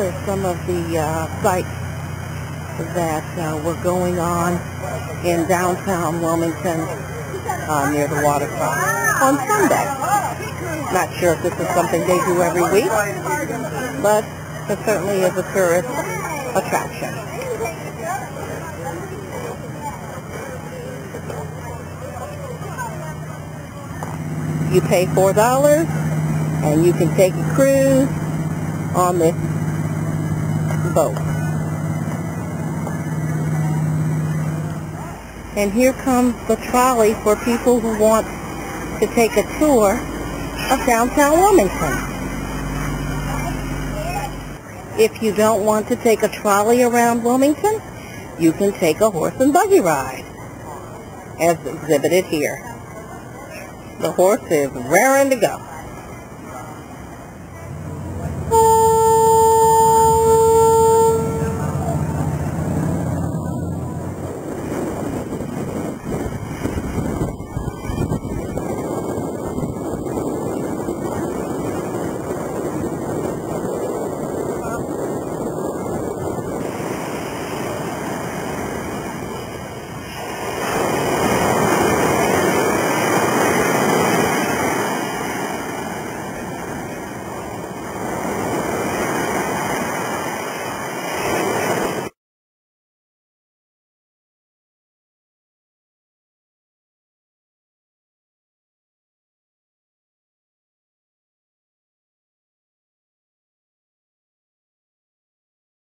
are some of the sites that were going on in downtown Wilmington near the waterfront on Sunday. Not sure if this is something they do every week, but it certainly is a tourist attraction. You pay $4 and you can take a cruise on this boat. And here comes the trolley for people who want to take a tour of downtown Wilmington. If you don't want to take a trolley around Wilmington, you can take a horse and buggy ride, as exhibited here. The horse is raring to go.